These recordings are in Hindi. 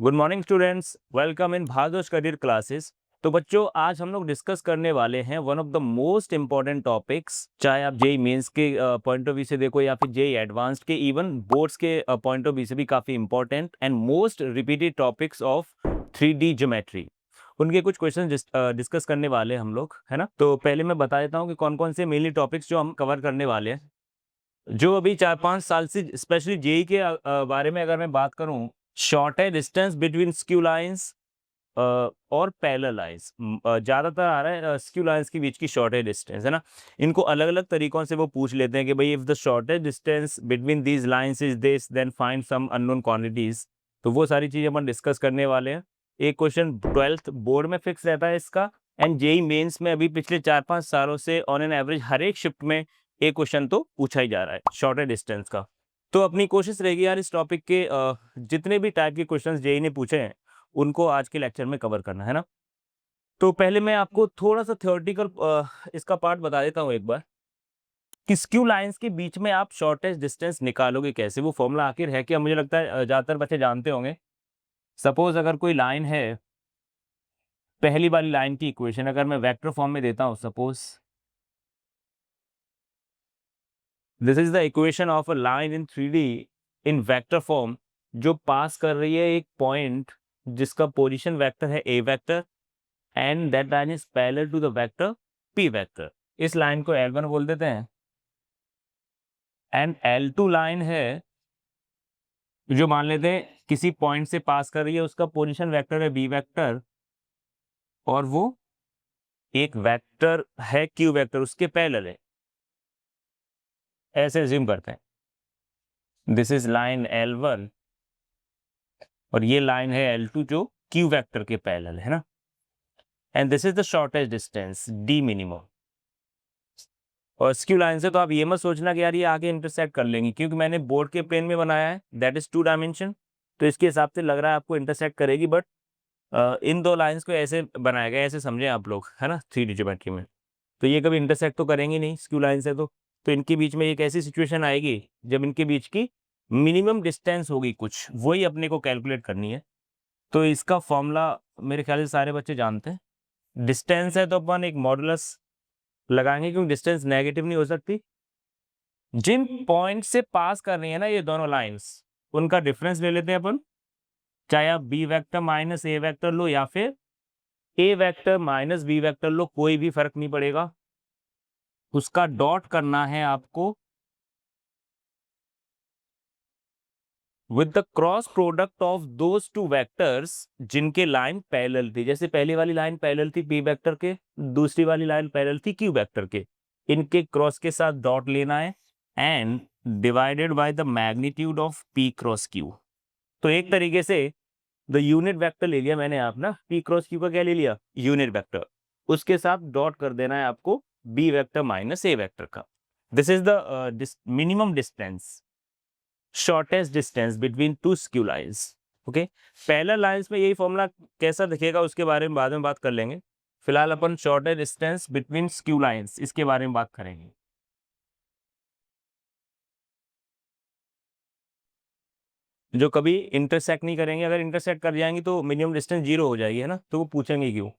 Good morning students, welcome in Bharadwaj career classes. तो बच्चों, आज हम लोग डिस्कस करने वाले हैं one of the most important topics, चाहे आप जेई मेंस के पॉइंट ऑफ व्यू से देखो या फिर जेई एडवांस्ड के, इवन बोर्ड्स के पॉइंट ऑफ व्यू से भी काफी important and most repeated topics of 3D geometry. उनके कुछ क्वेश्चन डिस्कस करने वाले हम लोग, है ना। तो पहले मैं बता देता हूँ कि कौन कौन से मेनली टॉपिक्स जो हम कवर करने वाले हैं। जो अभी 4-5 साल से स्पेशली जेई के बारे में अगर मैं बात करूं, शॉर्ट है डिस्टेंस बिटवीन स्क्यू लाइंस और पैरेलल लाइंस। ज्यादातर आ रहा है स्क्यू लाइंस के बीच की शॉर्टेज डिस्टेंस, है ना। इनको अलग अलग तरीकों से वो पूछ लेते हैं कि भाई if the shortest distance between these lines is this then find some unknown quantities. तो वो सारी चीजें अपन डिस्कस करने वाले हैं। एक क्वेश्चन 12th बोर्ड में फिक्स रहता है इसका, एंड जेई मेंस में अभी पिछले 4-5 सालों से ऑन एन एवरेज हर एक शिफ्ट में एक क्वेश्चन तो पूछा ही जा रहा है शॉर्टेज डिस्टेंस का। तो अपनी कोशिश रहेगी यार इस टॉपिक के जितने भी टाइप के क्वेश्चंस जेई ने पूछे हैं उनको आज के लेक्चर में कवर करना है ना। तो पहले मैं आपको थोड़ा सा थ्योरेटिकल इसका पार्ट बता देता हूँ एक बार कि स्क्यू लाइंस के बीच में आप शॉर्टेज डिस्टेंस निकालोगे कैसे। वो फॉर्मूला आखिर है क्या, मुझे लगता है ज्यादातर बच्चे जानते होंगे। सपोज अगर कोई लाइन है, पहली वाली लाइन की इक्वेशन अगर मैं वेक्टर फॉर्म में देता हूँ, suppose this is the equation of a line in 3D in vector form, जो पास कर रही है एक पॉइंट जिसका पोजीशन वेक्टर है A vector and that line is parallel to the vector P vector. इस लाइन को L1 बोल देते हैं। एंड L2 लाइन है जो मान लेते हैं किसी पॉइंट से पास कर रही है, उसका पोजीशन वेक्टर है बी वेक्टर और वो एक वेक्टर है क्यू वेक्टर, उसके पैरेलल है। ऐसे अज्यूम करते हैं दिस इज लाइन L1 और ये लाइन है L2 जो क्यू वेक्टर के पैरेलल है ना। And this is the shortest distance D minimum. और स्क्यू लाइन से तो आप ये मत सोचना कि यार ये आगे इंटरसेक्ट कर लेंगी, क्योंकि मैंने बोर्ड के प्लेन में बनाया है, दैट इज 2 डायमेंशन। तो इसके हिसाब से लग रहा है आपको इंटरसेक्ट करेगी, बट इन दो लाइंस को ऐसे बनाया गया, ऐसे समझे आप लोग, है ना, 3D ज्योमेट्री में। तो ये कभी इंटरसेक्ट तो करेंगे नहीं स्क्यू लाइन से। तो इनके बीच में एक ऐसी सिचुएशन आएगी जब इनके बीच की मिनिमम डिस्टेंस होगी कुछ, वही अपने को कैलकुलेट करनी है। तो इसका फॉर्मूला मेरे ख्याल से सारे बच्चे जानते हैं। डिस्टेंस है तो अपन एक मॉडुलस लगाएंगे, क्योंकि डिस्टेंस नेगेटिव नहीं हो सकती। जिन पॉइंट से पास कर रही है ना ये दोनों लाइंस, उनका डिफरेंस ले लेते हैं अपन। चाहे आप B vector minus A vector लो या फिर ए वेक्टर माइनस बी वेक्टर लो, कोई भी फर्क नहीं पड़ेगा। उसका डॉट करना है आपको with the cross product of those two vectors जिनके लाइन पैरेलल थी। जैसे पहली वाली लाइन पैरेलल थी पी वेक्टर के, दूसरी वाली लाइन पैरेलल थी क्यू वेक्टर के, इनके क्रॉस के साथ डॉट लेना है and divided by the magnitude of P cross Q. तो एक तरीके से द यूनिट वेक्टर ले लिया मैंने, आप ना पी क्रॉस क्यू का क्या ले लिया, यूनिट वेक्टर, उसके साथ डॉट कर देना है आपको B vector minus A vector का। This is the minimum distance, shortest distance between two skew lines. Okay, parallel lines में यही फॉर्मूला कैसा दिखेगा उसके बारे में बाद में बात कर लेंगे। फिलहाल अपन shortest distance between skew lines इसके बारे में बात करेंगे। जो कभी इंटरसेक्ट नहीं करेंगे, अगर इंटरसेक्ट कर जाएंगी तो मिनिमम डिस्टेंस 0 हो जाएगी, है ना। तो वो पूछेंगे क्यों।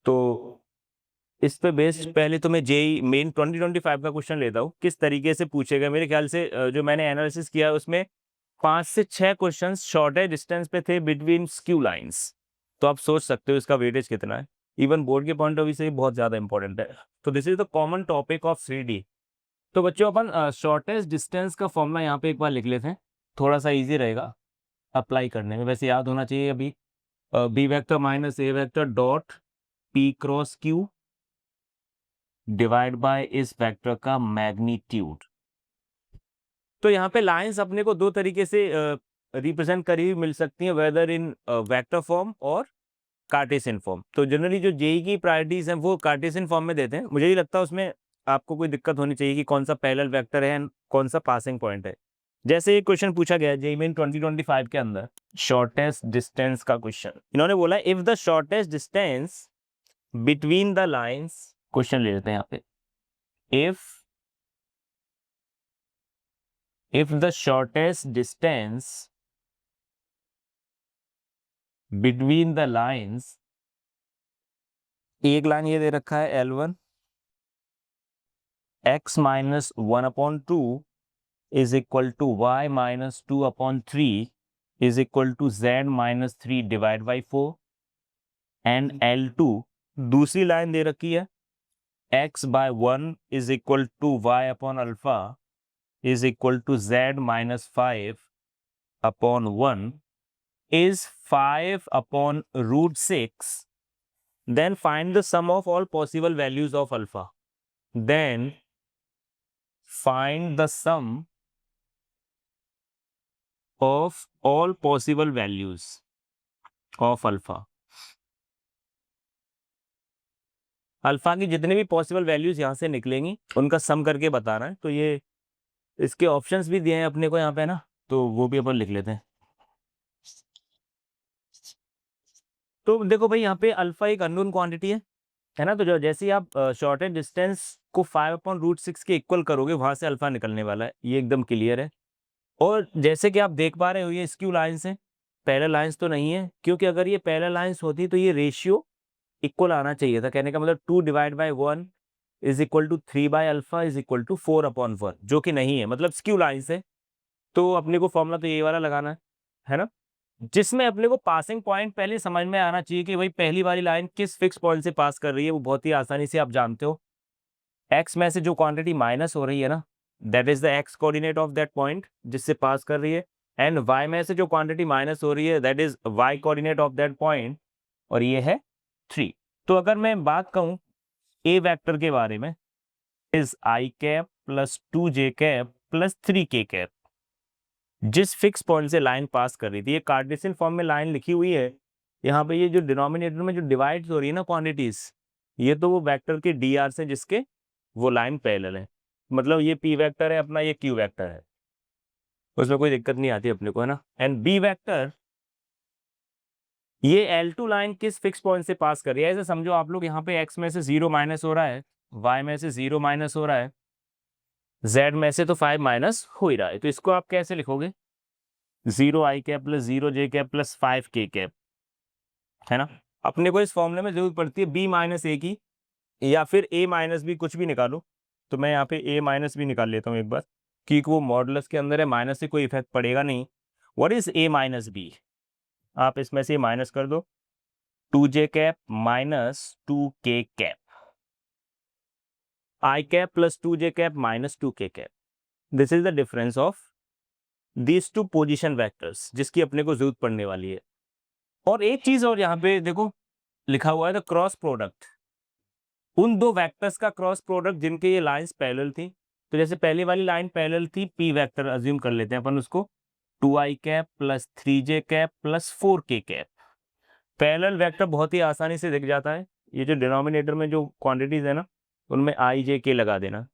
तो इस पे बेस्ड पहले तो मैं जेई मेन 2025 का क्वेश्चन लेता हूँ, किस तरीके से पूछेगा। मेरे ख्याल से जो मैंने एनालिसिस किया उसमें 5 से 6 क्वेश्चन शॉर्टेज डिस्टेंस पे थे बिटवीन स्क्यू लाइंस। तो आप सोच सकते हो इसका वेटेज कितना है। इवन बोर्ड के पॉइंट ऑफ व्यू से बहुत ज्यादा इंपॉर्टेंट है। तो this is the common topic of 3D। तो बच्चों अपन शॉर्टेज डिस्टेंस का फॉर्मूला यहाँ पे एक बार लिख लेते हैं, थोड़ा सा इजी रहेगा अप्लाई करने में। वैसे याद होना चाहिए अभी, B vector minus A vector dot P cross Q divide by इस वेक्टर का मैग्नीट्यूड। तो यहाँ पे लाइंस अपने को दो तरीके से रिप्रेजेंट करी हुई मिल सकती हैं, वेदर इन वेक्टर फॉर्म और कार्टेशियन फॉर्म। तो जनरली जो जेई की प्रायोरिटीज हैं वो कार्टेशियन फॉर्म में देते हैं। मुझे नहीं लगता उसमें आपको कोई दिक्कत होनी चाहिए कि कौन सा पैरेलल वेक्टर है एंड कौन सा पासिंग पॉइंट है। जैसे एक क्वेश्चन पूछा गया जेई मेन 2025 के अंदर, शॉर्टेस्ट डिस्टेंस का क्वेश्चन। इन्होंने बोला if the shortest distance between the lines, question ले लेते हैं यहाँ पे, if the shortest distance between the lines, एक लाइन ये दे रखा है L1, x minus 1/2 is equal to y minus 2/3 is equal to z minus 3 divide by 4, and L2 दूसरी लाइन दे रखी है x by 1 is equal to y upon alpha is equal to z minus 5/1 is 5/√6. Then find the sum of all possible values of alpha. Then find the sum of all possible values of alpha. Alpha की जितने भी पॉसिबल वैल्यूज यहाँ से निकलेंगी उनका सम करके बताना है। तो ये इसके ऑप्शंस भी दिए हैं अपने को यहाँ पे ना, तो वो भी अपन लिख लेते हैं। तो देखो भाई, यहाँ पे अल्फा एक अननोन क्वांटिटी है ना। तो जो जैसे ही आप शॉर्टेज डिस्टेंस को 5/√6 के इक्वल करोगे, वहां से अल्फा निकलने वाला है, ये एकदम क्लियर है। और जैसे कि आप देख पा रहे हो, ये स्क्यू लाइंस है, पैरेलल लाइंस तो नहीं है, क्योंकि अगर ये पैरेलल लाइंस होती तो ये रेशियो इक्वल आना चाहिए था। कहने का मतलब 2 divide by 1 is equal to 3 by alpha is equal to 4/1, जो कि नहीं है, मतलब स्क्यू लाइंस है। तो अपने को फॉर्मूला तो ये वाला लगाना है ना, जिसमें अपने को पासिंग पॉइंट पहले समझ में आना चाहिए कि भाई पहली वाली लाइन किस फिक्स पॉइंट से पास कर रही है। वो बहुत ही आसानी से आप जानते हो, एक्स में से जो क्वांटिटी माइनस हो रही है ना, that is the x coordinate of that point जिससे पास कर रही है, एंड वाई में से जो क्वांटिटी माइनस हो रही है, that is Y coordinate of that point, और ये है 3। तो अगर मैं बात कहूं ए वेक्टर के बारे में, is I cap plus 2j cap plus 3k cap, जिस फिक्स पॉइंट से लाइन पास कर रही थी, ये कार्टेशियन फॉर्म में लाइन लिखी हुई है यहाँ पे। ये जो डिनोमिनेटर में जो डिवाइड हो रही है ना क्वांटिटीज, ये तो वो वेक्टर के डी आर से जिसके वो लाइन पैरेलल है। मतलब ये पी वेक्टर है अपना, ये क्यू वेक्टर है, उसमें कोई दिक्कत नहीं आती अपने को, है ना। एंड बी वेक्टर, ये L2 लाइन किस फिक्स पॉइंट से पास कर रही है, ऐसे समझो आप लोग, यहाँ पे x में से 0 माइनस हो रहा है, y में से 0 माइनस हो रहा है, z में से तो 5 माइनस हो ही रहा है। तो इसको आप कैसे लिखोगे, 0 आई कैप प्लस 0 जे कैप प्लस 5k कैप, है ना। अपने को इस फॉर्मूले में जरूरत पड़ती है b माइनस ए की, या फिर a माइनस बी, कुछ भी निकालो। तो मैं यहाँ पे a माइनस बी निकाल लेता हूँ एक बार, क्योंकि वो मॉडुलस के अंदर है, माइनस से कोई इफेक्ट पड़ेगा नहीं। What is a minus B, आप इसमें से माइनस कर दो, 2j cap minus 2k cap, I cap plus 2j cap minus 2k cap. This is the difference of these two position vectors, जिसकी अपने को जरूरत पड़ने वाली है। और एक चीज और यहाँ पे देखो लिखा हुआ है, द क्रॉस प्रोडक्ट, उन दो वेक्टर्स का क्रॉस प्रोडक्ट जिनके ये लाइंस पैरेलल थी। तो जैसे पहली वाली लाइन पैरेलल थी, पी वेक्टर अज्यूम कर लेते हैं अपन उसको, 2i cap plus 3j cap plus 4k cap. Parallel vector बहुत ही आसानी से दिख जाता है, ये जो डिनोमिनेटर में जो क्वांटिटीज है ना, उनमें i j k लगा देना।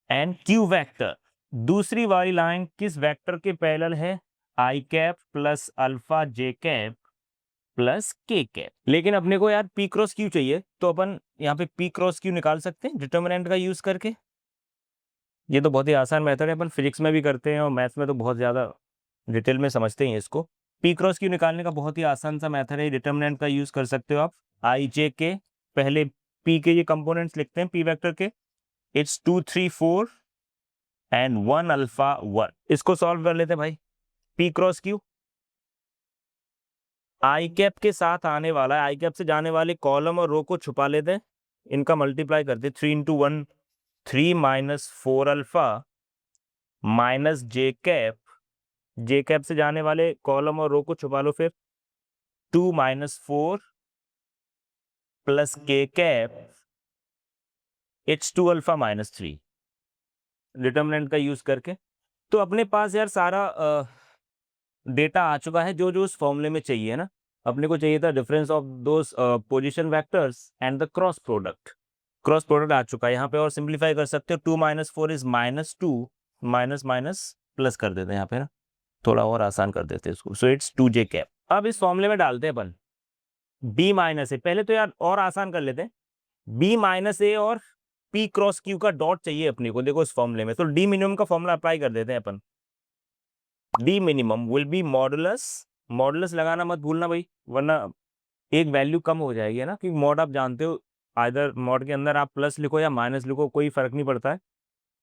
एंड क्यू वेक्टर, दूसरी वाली लाइन किस वेक्टर के पैरेलल है, i cap plus alpha j cap plus k cap. लेकिन अपने को यार p क्रॉस q चाहिए, तो अपन यहाँ पे p क्रॉस q निकाल सकते हैं डिटर्मिनेंट का यूज करके। ये तो बहुत ही आसान मेथड है, अपन फिजिक्स में भी करते हैं और मैथ्स में तो बहुत ज़्यादा डिटेल में समझते हैं इसको। p क्रॉस q निकालने का बहुत ही आसान सा मेथड है, डिटर्मिनेंट का यूज कर सकते हो आप। i j के पहले p के ये कंपोनेंट्स लिखते हैं p वेक्टर के, इट्स 2 3 4 एंड 1 अल्फा 1। इसको सॉल्व कर लेते हैं भाई। p क्रॉस q आई कैप के साथ आने वाला है, आई कैप से जाने वाले कॉलम और रो को छुपा लेते हैं, इनका मल्टीप्लाई करते हैं, 3 × 1 3 माइनस 4 अल्फा माइनस जे कैप, जे कैप से जाने वाले कॉलम और रो को छुपा लो, फिर 2 माइनस 4 प्लस के cap, it's 2 alpha minus 3, determinant का यूज करके। तो अपने पास यार सारा डेटा आ चुका है जो जो उस फॉर्मूले में चाहिए, ना। अपने को चाहिए था difference of those position vectors and the cross product. Cross product आ चुका है यहाँ पे, और सिंप्लीफाई कर सकते हो, 2 minus 4 is minus 2, minus minus plus कर देते हैं यहाँ पे ना, थोड़ा और आसान कर देते हैं इसको। So it's 2j cap. अब इस फॉर्मूले में डालते हैं अपन b माइनस ए, पहले तो यार और आसान कर लेते हैं, b माइनस ए और p क्रॉस q का डॉट चाहिए अपने को। देखो इस फॉर्मूले में तो d मिनिमम का फॉर्मूला अप्लाई कर देते हैं अपन, d minimum will be modulus modulus लगाना मत भूलना भाई, वरना एक वैल्यू कम हो जाएगी है ना, क्योंकि मॉड आप जानते हो, आइदर मॉड के अंदर आप प्लस लिखो या माइनस लिखो, कोई फर्क नहीं पड़ता है।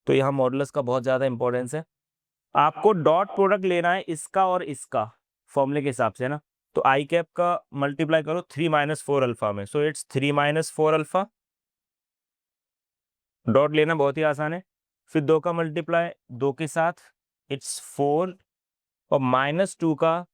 तो यहाँ मॉडुलस का बहुत ज़्यादा इंपॉर्टेंस है। आपको डॉट प्रोडक्ट लेना है इसका और इसका फॉर्मूले के हिसाब से, है ना। तो आई कैप का मल्टीप्लाई करो 3 - 4 अल्फा में, सो इट्स 3 - 4 अल्फा। डॉट लेना बहुत ही आसान है। फिर 2 का मल्टीप्लाई 2 के साथ, इट्स 4, और -2 का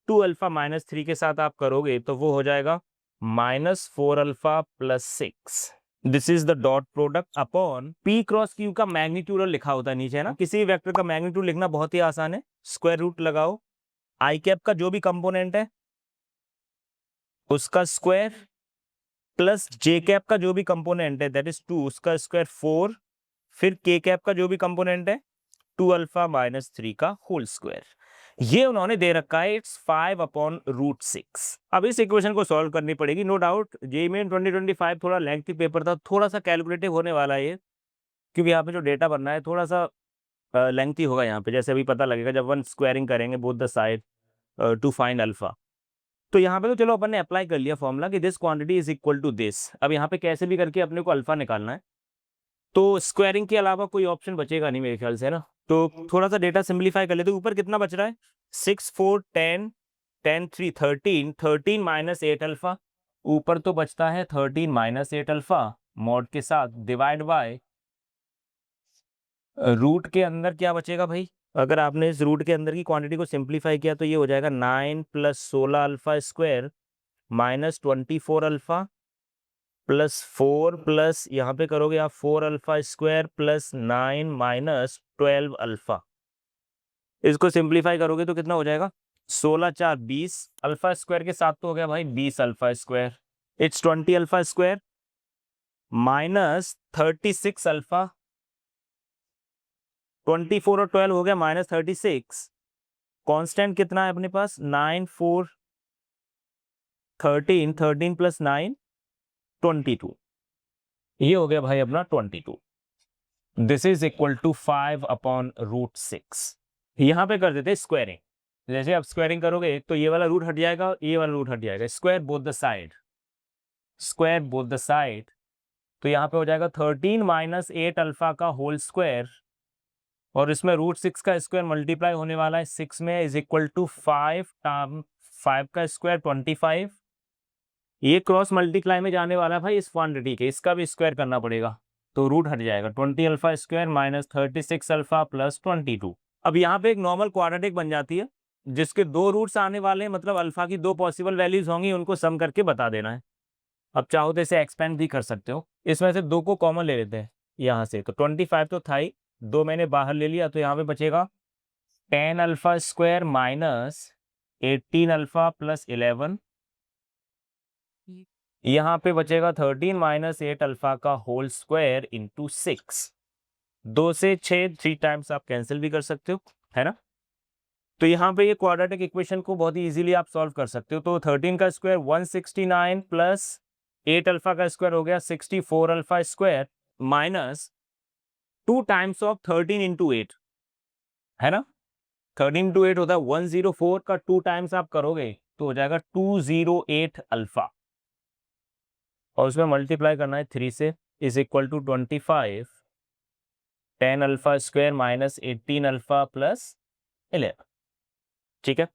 2 अल्फा -3 के साथ आप करोगे तो वो हो जाएगा -4 alpha plus 6। This is the dot product upon P cross Q का मैग्नीट्यूड लिखा होता है नीचे, है ना। किसी वेक्टर का मैग्नीट्यूड लिखना बहुत ही आसान है, स्क्वायर रूट लगाओ, आई कैप का जो भी कंपोनेंट है उसका स्क्वायर, प्लस जे कैप का जो भी कंपोनेंट है दैट इज 2, उसका स्क्वायर 4, फिर के कैप का जो भी कंपोनेंट है 2 अल्फा -3 का होल स्क्वायर। ये उन्होंने दे रखा है, इट्स 5/√6। अब इस इक्वेशन को सॉल्व करनी पड़ेगी, नो डाउट। जेईई मेन 2025 थोड़ा लेंथी पेपर था, थोड़ा सा कैलकुलेटिव होने वाला है ये, क्योंकि यहाँ पे जो डेटा बनना है थोड़ा सा लेंथी होगा यहाँ पे। जैसे अभी पता लगेगा जब वन स्क्वायरिंग करेंगे both the side to find alpha. तो यहाँ पे तो चलो अपन ने अप्लाई कर लिया फॉर्मूला कि this quantity is equal to this. अब यहाँ पे कैसे भी करके अपने को अल्फा निकालना है, तो स्क्वायरिंग के अलावा कोई ऑप्शन बचेगा नहीं मेरे ख्याल से, ना। तो थोड़ा सा डेटा सिंप्लीफाई कर लेते। ऊपर कितना बच रहा है, 6 4 10 10 3 13 13 -8 अल्फा। ऊपर तो बचता है 13 -8 अल्फा मॉड के साथ, डिवाइड बाय रूट के अंदर क्या बचेगा भाई। अगर आपने इस रूट के अंदर की क्वांटिटी को सिंप्लीफाई किया तो ये हो जाएगा 9 + 16 alpha square -24 alpha plus 4 plus यहाँ पे करोगे आप 4 अल्फा स्क्वायर प्लस 9 - 12 अल्फा। इसको सिंप्लीफाई करोगे तो कितना हो जाएगा, 16 4 20 अल्फा स्क्वायर के साथ तो हो गया भाई 20 alpha square, it's 20 alpha square -36 alpha. 24 और 12 हो गया -36। कांस्टेंट कितना है अपने पास, 9 4 13 13 प्लस 9 22। ये हो गया भाई अपना 22। This is equal to 5/√6। यहां पे कर देते स्क्वायरिंग। जैसे आप स्क्वायरिंग करोगे तो ये वाला रूट हट जाएगा, ये वाला रूट हट जाएगा, square both the side, square both the side. तो यहाँ पे हो जाएगा 13 -8 अल्फा का होल स्क्वायर, और इसमें √6 का स्क्वायर मल्टीप्लाई होने वाला है 6 में, इज इक्वल टू 5 का स्क्वायर 25। ये क्रॉस मल्टीप्लाई में जाने वाला है भाई इस क्वांटिटी के, इसका भी स्क्वायर करना पड़ेगा, तो रूट हट जाएगा 20 अल्फा स्क्वायर -36 अल्फा प्लस 22। अब यहाँ पे एक नॉर्मल क्वाड्रेटिक बन जाती है जिसके 2 रूट्स आने वाले हैं, मतलब अल्फा की 2 पॉसिबल वैल्यूज होंगी, उनको सम करके बता देना है। अब चाहो तो इसे एक्सपेंड भी कर सकते हो, इसमें से 2 को कॉमन ले लेते हैं यहाँ से, तो 25 तो था ही, 2 मैंने बाहर ले लिया, तो यहाँ पे बचेगा 10 अल्फा स्क्वायर -18 अल्फा प्लस 11। यहाँ पे बचेगा 13 -8 अल्फा का होल स्क्वायर इंटू 6। 2 से 6 3 टाइम्स आप कैंसिल भी कर सकते हो, है ना। तो यहाँ पे ये क्वाड्रेटिक इक्वेशन को बहुत ही इजीली आप सॉल्व कर सकते हो। तो 13 का स्क्वायर 169 प्लस 8 अल्फा का स्क्वायर हो गया 64 alpha square minus 2 times of 13 into 8, है ना। 13 इंटू 8 होता है 104 का 2 टाइम्स आप करोगे तो हो जाएगा 208 अल्फा, और उसमें मल्टीप्लाई करना है 3 से, is equal to 25 10 alpha square -18 alpha plus 11। ठीक है,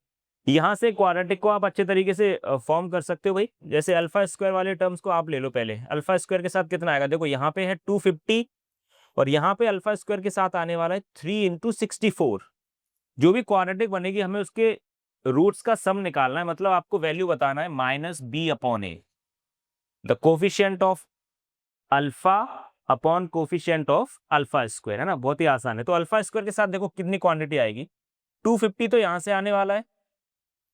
यहां से क्वाड्रेटिक को आप अच्छे तरीके से फॉर्म कर सकते हो भाई। जैसे अल्फा स्क्वायर वाले टर्म्स को आप ले लो पहले, अल्फा स्क्वायर के साथ कितना आएगा, देखो यहाँ पे है 250, और यहाँ पे अल्फा स्क्वायर के साथ आने वाला है 3 × 64। जो भी क्वाड्रेटिक बनेगी हमें उसके रूट्स का सम निकालना है, मतलब आपको वैल्यू बताना है -b/a, the coefficient of alpha upon coefficient of alpha square, है ना। बहुत ही आसान है। तो अल्फा स्क्वायर के साथ देखो कितनी क्वांटिटी आएगी, 250 तो यहाँ से आने वाला है,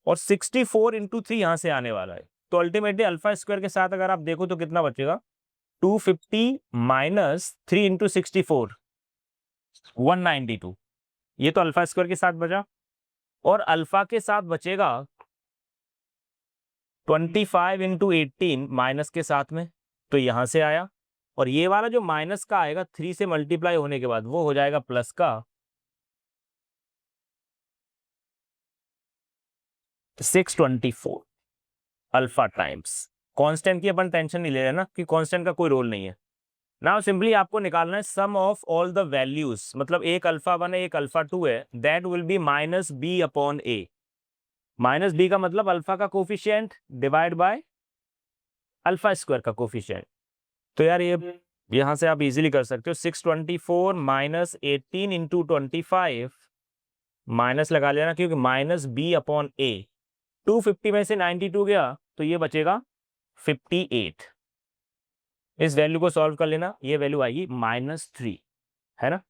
और 64 × 3 यहाँ से आने वाला है। तो अल्टीमेटली अल्फा स्क्वायर के साथ अगर आप देखो तो कितना बचेगा, 250 - 3 × 64 192। ये तो अल्फा स्क्वायर के साथ बचा, और अल्फा के साथ बचेगा 25 × 18 माइनस के साथ में, तो यहां से आया, और ये वाला जो माइनस का आएगा 3 से मल्टीप्लाई होने के बाद वो हो जाएगा प्लस का, 624 अल्फा टाइम्स। कांस्टेंट की अपन टेंशन नहीं ले रहे ना, कि कांस्टेंट का कोई रोल नहीं है। नाउ सिंपली आपको निकालना है sum of all the values, मतलब एक अल्फा 1 है एक अल्फा 2 है, that will be minus B upon a. Minus b का मतलब अल्फा का coefficient divide by alpha square का कोफिशिएंट। तो यार ये यहां से आप इजीली कर सकते हो, 624 माइनस 18 इंटू 25, माइनस लगा लेना क्योंकि माइनस बी अपॉन ए। 250 में से 92 गया तो ये बचेगा 58। इस वैल्यू को सॉल्व कर लेना, ये वैल्यू आएगी -3, है ना।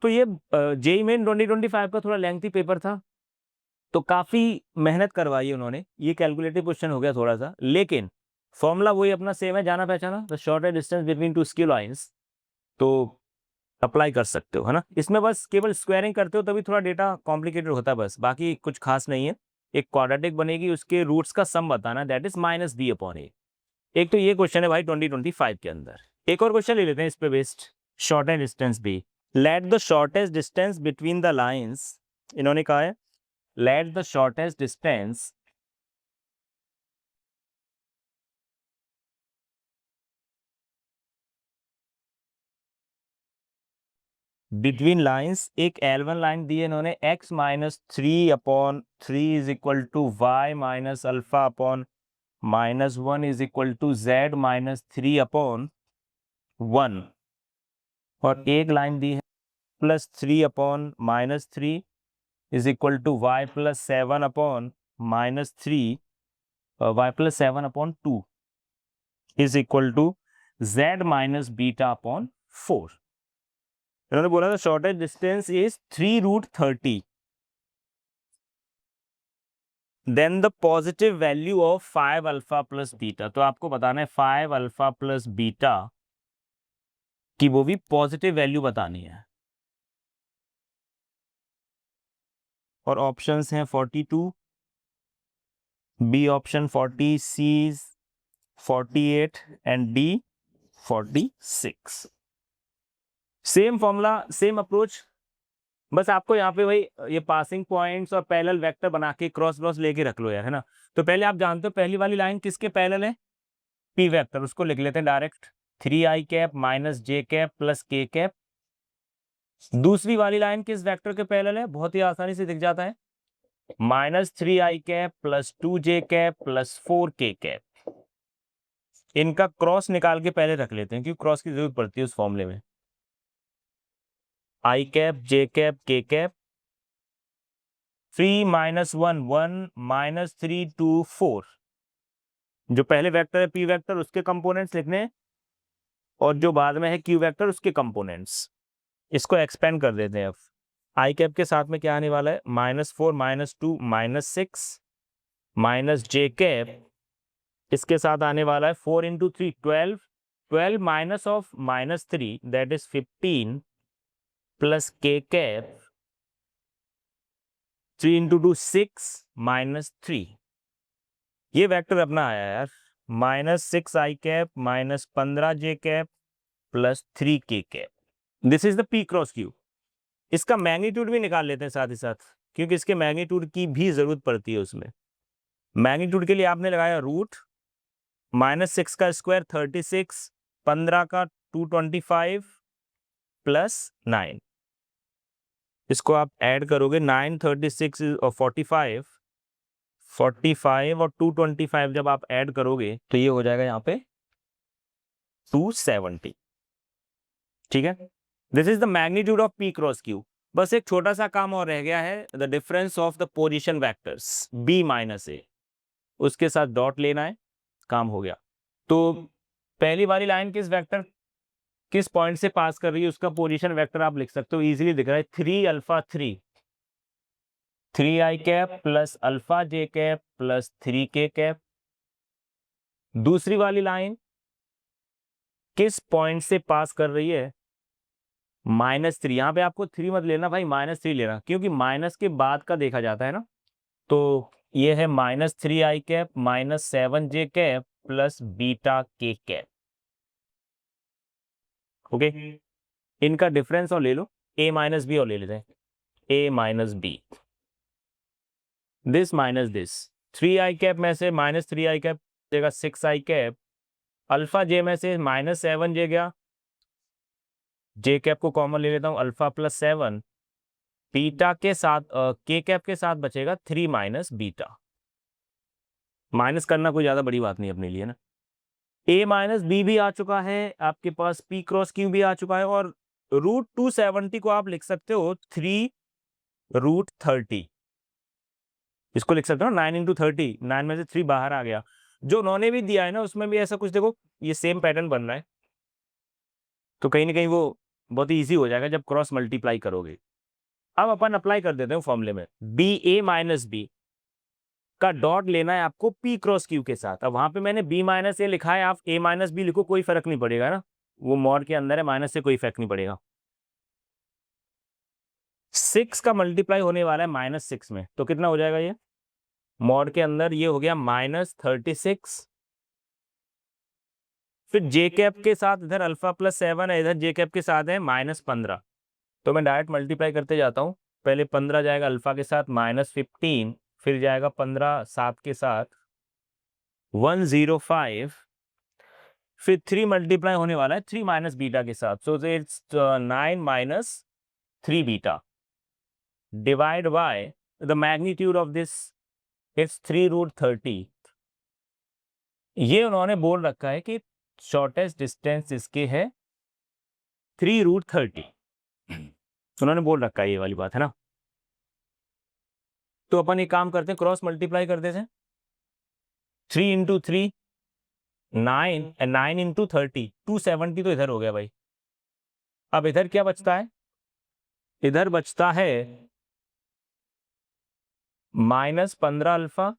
तो ये जेईई मेन 2025 का थोड़ा लेंथी पेपर था, तो काफी मेहनत करवाई उन्होंने। ये कैलकुलेटिव क्वेश्चन हो गया थोड़ा सा, लेकिन फॉर्मूला वही अपना सेम है, जाना पहचाना, the shortest distance between two skew lines. तो अप्लाई कर सकते हो, है ना। इसमें बस केवल स्क्वायरिंग करते हो तभी थोड़ा डेटा कॉम्प्लिकेटेड होता है, बस बाकी कुछ खास नहीं है। एक क्वाड्रेटिक बनेगी, उसके रूट्स का सम बताना, that is minus B upon A. एक तो ये क्वेश्चन है भाई 2025 के अंदर। एक और क्वेश्चन ले लेते हैं इस पे based, shortest distance be. Let the shortest distance between the lines, इन्होंने कहा है let the shortest distance between lines. एक L1 लाइन दी है इन्होंने, x minus 3 upon 3 is equal to y minus alpha upon -1 is equal to z minus 3 upon 1। और एक लाइन दी है +3 upon -3 is equal to y plus 7 upon -3, y plus 7 upon 2 is equal to z minus beta upon 4। इन्होंने बोला था shortest distance is 3√30, then the positive value of 5 alpha plus beta. तो आपको बताना है 5 अल्फा प्लस बीटा की वो भी पॉजिटिव वैल्यू बतानी है। और ऑप्शंस हैं 42, b option 40, c 48 and d 46। Same formula, same approach, बस आपको यहाँ पे भाई ये पासिंग पॉइंट्स और पैरेलल वेक्टर बना के क्रॉस क्रॉस लेके रख लो यार, है ना। तो पहले आप जानते हो पहली वाली लाइन किसके पैरेलल है, पी वेक्टर, उसको लिख लेते हैं डायरेक्ट, 3i कैप माइनस जे कैप प्लस के कैप। दूसरी वाली लाइन किस वेक्टर के पैरेलल है, बहुत ही आसानी से दिख जाता है, -3i cap plus 2j cap plus 4k cap. इनका क्रॉस निकाल के पहले रख लेते हैं क्योंकि क्रॉस की जरूरत पड़ती है उस फॉर्मूले में। i कैप जे कैप के कैप, 3 -1 1 -3 2 4। जो पहले वेक्टर है पी वेक्टर उसके कंपोनेंट्स लिखने हैं, और जो बाद में है क्यू वेक्टर उसके कंपोनेंट्स। इसको एक्सपेंड कर देते हैं अब। आई कैप के साथ में क्या आने वाला है, -4 -2 -6 माइनस जे कैप, इसके साथ आने वाला है 4 × 3 12, 12 minus of -3 that is 15 plus के कैप, 3 × 2 6 -3। ये वेक्टर अपना आया यार, -6i cap -15 J cap plus 3k cap. This is the P cross Q. इसका मैग्नीट्यूड भी निकाल लेते हैं साथ ही साथ, क्योंकि इसके मैग्नीट्यूड की भी जरूरत पड़ती है उसमें। मैग्नीट्यूड के लिए आपने लगाया रूट, -6 का स्क्वायर 36, 15 का 225 प्लस 9। इसको आप ऐड करोगे, 9 36 और 45, 45 और 225 जब आप ऐड करोगे तो ये हो जाएगा यहाँ पे 270। ठीक है, this is the magnitude of P cross Q. बस एक छोटा सा काम और रह गया है, the difference of the position vectors B minus A, उसके साथ डॉट लेना है, काम हो गया। तो पहली वाली लाइन किस वेक्टर किस पॉइंट से पास कर रही है उसका पोजीशन वेक्टर आप लिख सकते हो, इजीली दिख रहा है 3 alpha 3, 3i cap plus alpha जे कैप प्लस 3k कैप। दूसरी वाली लाइन किस पॉइंट से पास कर रही है, -3। यहाँ पे आपको 3 मत लेना भाई, -3 लेना, क्योंकि माइनस के बाद का देखा जाता है ना। तो ये है -3i cap -7j cap plus beta के कैप। ओके, इनका डिफरेंस और ले लो, a माइनस बी और ले लेते हैं, a minus b. This minus this, 3i cap में से माइनस 3i कैप देगा 6i कैप, अल्फा जे में से माइनस 7 जे गया, जे कैप को कॉमन ले लेता हूँ, अल्फा प्लस 7, बीटा के साथ के कैप के साथ बचेगा 3 माइनस बीटा। माइनस करना कोई ज्यादा बड़ी बात नहीं अपने लिए ना। a माइनस बी भी आ चुका है आपके पास, p क्रॉस q भी आ चुका है, और रूट 270 को आप लिख सकते हो 3 रूट 30, इसको लिख सकते हो 9 इंटू 30, 9 में से 3 बाहर आ गया। जो उन्होंने भी दिया है ना उसमें भी ऐसा कुछ देखो, ये सेम पैटर्न बन रहा है, तो कहीं ना कहीं वो बहुत ही ईजी हो जाएगा जब क्रॉस मल्टीप्लाई करोगे। अब अपन अप्लाई कर देते हैं फॉर्मूले में, बी ए माइनस बी का डॉट लेना है आपको p क्रॉस q के साथ। अब वहां पे मैंने b माइनस ए लिखा है, आप a माइनस बी लिखो, कोई फर्क नहीं पड़ेगा ना, वो मॉड के अंदर है, माइनस से कोई इफेक्ट नहीं पड़ेगा। 6 का मल्टीप्लाई होने वाला है -6 में, तो कितना हो जाएगा ये मॉड के अंदर, ये हो गया -36। फिर जे कैप के साथ इधर अल्फा प्लस 7 है, इधर जे कैप के साथ है -15, तो मैं डायरेक्ट मल्टीप्लाई करते जाता हूँ। पहले 15 जाएगा अल्फा के साथ -15, फिर जाएगा 15 7 के साथ 105, फिर 3 मल्टीप्लाई होने वाला है 3 माइनस बीटा के साथ, so it's 9 minus 3 beta divide by the magnitude of this, it's 3 root 30। ये उन्होंने बोल रखा है कि शॉर्टेस्ट डिस्टेंस इसके है 3 रूट 30, उन्होंने बोल रखा है ये वाली बात है ना। तो अपन एक काम करते हैं, क्रॉस मल्टीप्लाई कर देते हैं, 3 इंटू 3 9, 9 इंटू 30 270, तो इधर हो गया भाई। अब इधर क्या बचता है, इधर बचता है -15 अल्फा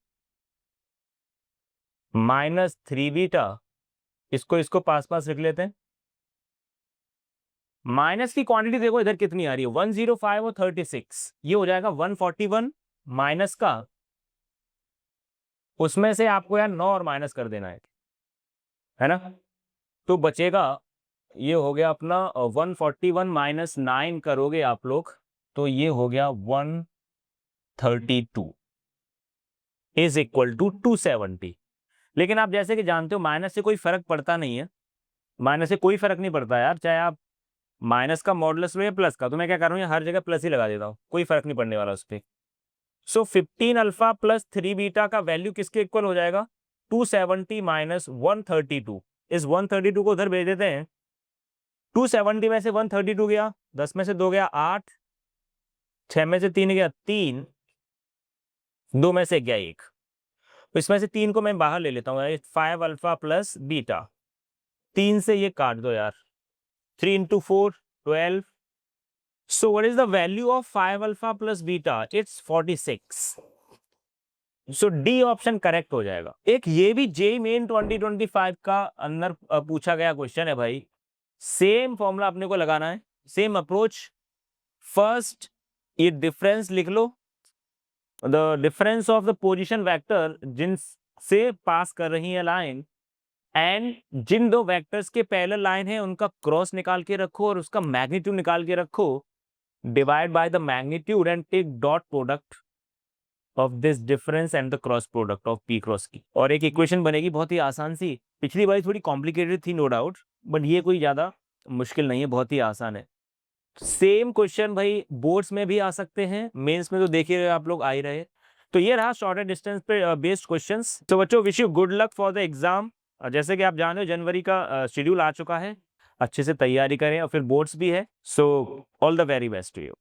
-3 बीटा, इसको पास पास रख लेते हैं। माइनस की क्वांटिटी देखो इधर कितनी आ रही है, 105 और 36, ये हो जाएगा 141 माइनस का, उसमें से आपको यार 9 और माइनस कर देना है ना, तो बचेगा, ये हो गया अपना 141 माइनस 9 करोगे आप लोग, तो ये हो गया 132 इज इक्वल टू 270। लेकिन आप जैसे कि जानते हो माइनस से कोई फर्क पड़ता नहीं है, माइनस से कोई फर्क नहीं पड़ता यार, चाहे आप माइनस का मॉडुलस लो या प्लस का, तो मैं क्या कर रहा हूँ हर जगह प्लस ही लगा देता हूँ, कोई फर्क नहीं पड़ने वाला उस पर। सो 15 अल्फा प्लस 3 बीटा का वैल्यू किसके इक्वल हो जाएगा, 270 माइनस 132, इस 132 को उधर भेज देते हैं, 270 में से 132 गया, 10 में से 2 गया 8, 6 में से 3 गया 3, 2 में से गया 1, तो इसमें से 3 को मैं बाहर ले लेता हूँ, 5 अल्फा प्लस बीटा, 3 से ये काट दो यार, 3 into 4 12, so what is the value of 5 alpha plus beta, it's 46, so D option correct हो जाएगा। एक ये भी जेईई मेन 2025 का अंदर पूछा गया क्वेश्चन है भाई, सेम फॉर्मूला अपने को लगाना है, सेम अप्रोच। फर्स्ट ये डिफरेंस लिख लो, the difference of the position vector जिनसे पास कर रही है लाइन, एंड जिन दो वेक्टर्स के पैरेलल लाइन है उनका क्रॉस निकाल के रखो और उसका मैग्नीट्यूड निकाल के रखो, divide by the magnitude and take dot product of this difference and the cross product of p cross की, और एक इक्वेशन बनेगी बहुत ही आसान सी। पिछली बार थोड़ी कॉम्प्लिकेटेड थी नो डाउट, बट ये कोई ज्यादा मुश्किल नहीं है, बहुत ही आसान है। सेम क्वेश्चन भाई बोर्ड्स में भी आ सकते हैं, मेंस में तो देखिए आप लोग आ ही रहे। तो ये रहा शॉर्टेड डिस्टेंस पे बेस्ड क्वेश्चंस। तो बच्चों wish you good luck for the exam. जैसे कि आप जान रहे हो जनवरी का शेड्यूल आ चुका है, अच्छे से तैयारी करें, और फिर बोर्ड्स भी है, so all the very best to you.